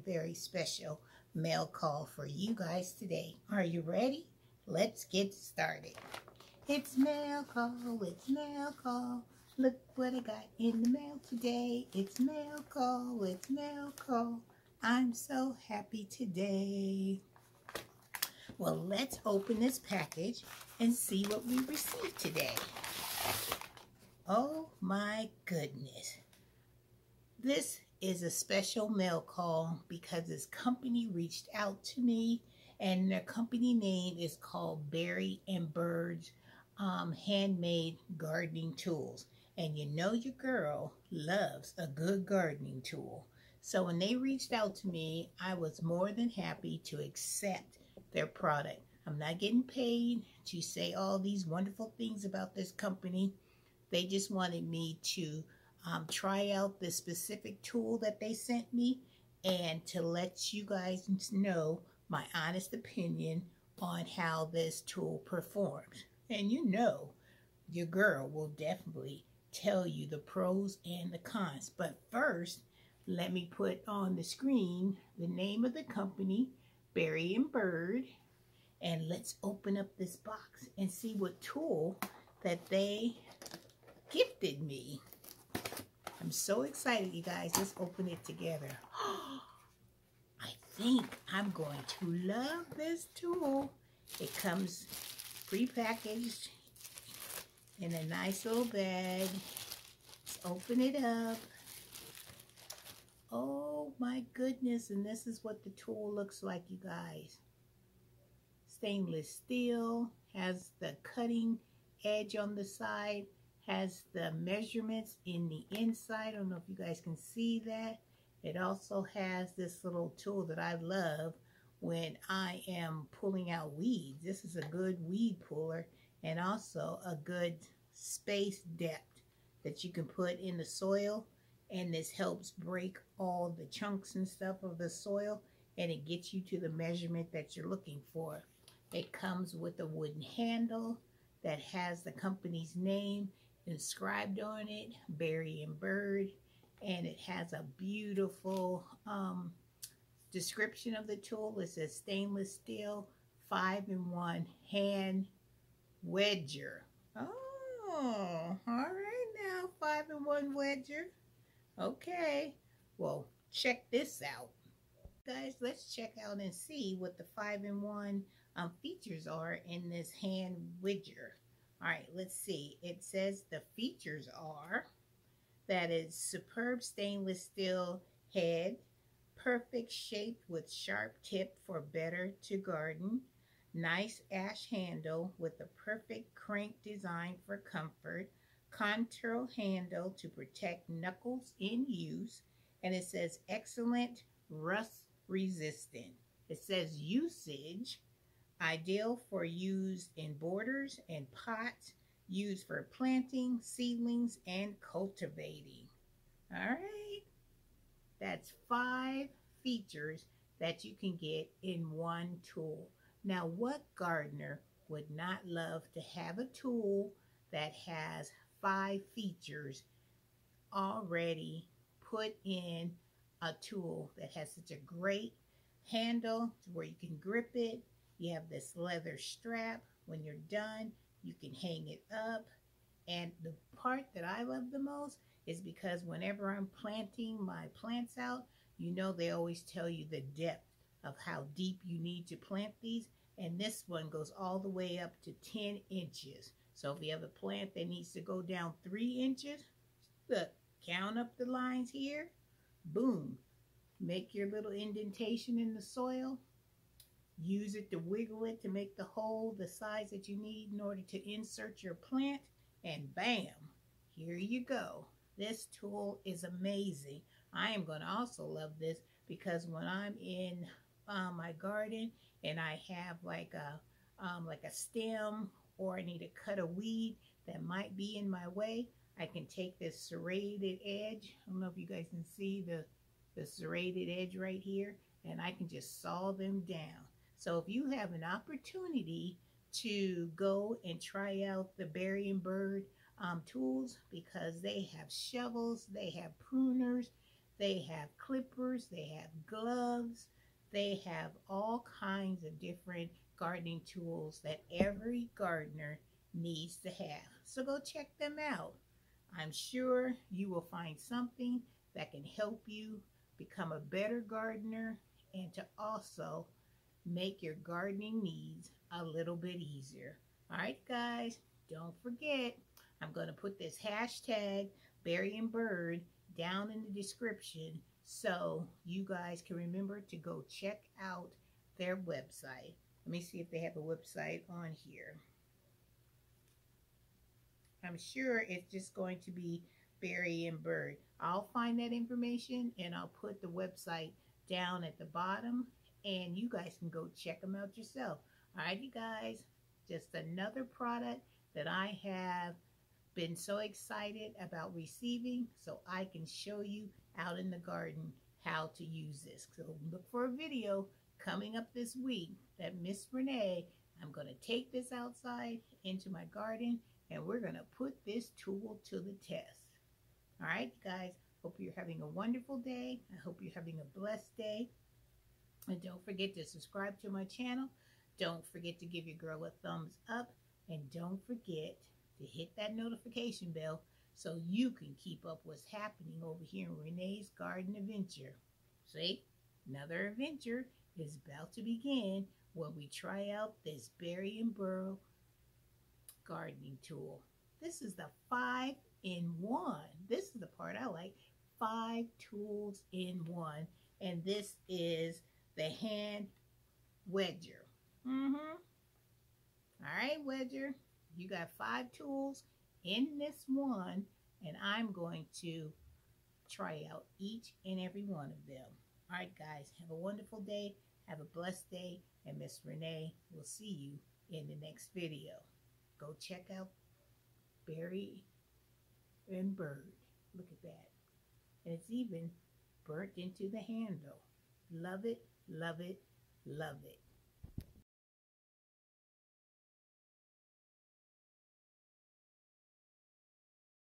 very special mail call for you guys today. Are you ready? Let's get started. It's mail call, it's mail call. Look what I got in the mail today. It's mail call, it's mail call. I'm so happy today. Well, let's open this package and see what we received today. Oh my goodness. This is a special mail call because this company reached out to me, and their company name is called Berry&Bird's Handmade Gardening Tools. And you know your girl loves a good gardening tool. So when they reached out to me, I was more than happy to accept their product. I'm not getting paid to say all these wonderful things about this company. They just wanted me to try out the specific tool that they sent me and to let you guys know my honest opinion on how this tool performs. And you know, your girl will definitely tell you the pros and the cons. But first, let me put on the screen the name of the company, Berry&Bird, and let's open up this box and see what tool that they gifted me. I'm so excited, you guys. Let's open it together. I think I'm going to love this tool. It comes pre-packaged in a nice little bag. Let's open it up. Oh my goodness, and this is what the tool looks like, you guys. Stainless steel, has the cutting edge on the side, has the measurements in the inside. I don't know if you guys can see that. It also has this little tool that I love when I am pulling out weeds. This is a good weed puller and also a good space depth that you can put in the soil. And this helps break all the chunks and stuff of the soil, and it gets you to the measurement that you're looking for. It comes with a wooden handle that has the company's name inscribed on it, Berry&Bird, and it has a beautiful description of the tool. It says stainless steel 5-in-1 hand wedger. Oh, all right now, 5-in-1 wedger. Okay, well, check this out. Guys, let's check out and see what the 5-in-1 features are in this hand wedger. All right, let's see. It says the features are that it's superb stainless steel head, perfect shape with sharp tip for better to garden, nice ash handle with a perfect crank design for comfort, contour handle to protect knuckles in use, and it says excellent rust resistant. It says usage, ideal for use in borders and pots, used for planting, seedlings, and cultivating. All right, that's 5 features that you can get in one tool. Now, what gardener would not love to have a tool that has 5 features already put in a tool that has such a great handle where you can grip it? You have this leather strap. When you're done, you can hang it up. And the part that I love the most is because whenever I'm planting my plants out, you know they always tell you the depth of how deep you need to plant these. And this one goes all the way up to 10 inches. So if you have a plant that needs to go down 3 inches, look, count up the lines here. Boom. Make your little indentation in the soil. Use it to wiggle it to make the hole the size that you need in order to insert your plant. And bam, here you go. This tool is amazing. I am going to also love this because when I'm in my garden and I have like a stem, or I need to cut a weed that might be in my way, I can take this serrated edge. I don't know if you guys can see the serrated edge right here, and I can just saw them down. So if you have an opportunity to go and try out the Berry&Bird tools, because they have shovels, they have pruners, They have clippers, they have gloves, they have all kinds of different gardening tools that every gardener needs to have. So go check them out. I'm sure you will find something that can help you become a better gardener and to also make your gardening needs a little bit easier. All right, guys, don't forget, I'm going to put this hashtag berry and bird down in the description so you guys can remember to go check out their website. Let me see if they have a website on here. I'm sure it's just going to be berry and bird. I'll find that information and I'll put the website down at the bottom and you guys can go check them out yourself. All right, you guys, just another product that I have been so excited about receiving so I can show you out in the garden how to use this. So look for a video coming up this week that Miss Renee, I'm going to take this outside into my garden and we're going to put this tool to the test. All right, guys, hope you're having a wonderful day. I hope you're having a blessed day. And don't forget to subscribe to my channel. Don't forget to give your girl a thumbs up. And don't forget to hit that notification bell so you can keep up what's happening over here in Renee's Garden Adventure. See, another adventure is about to begin when we try out this berry and bird gardening tool. This is the 5-in-1. This is the part I like. 5 tools in one. And this is the hand wedger. All right, wedger. You got 5 tools in this one. And I'm going to try out each and every one of them. All right, guys. Have a wonderful day. Have a blessed day. And Miss Renee will see you in the next video. Go check out berry and bird. Look at that. And it's even burnt into the handle. Love it, love it, love it.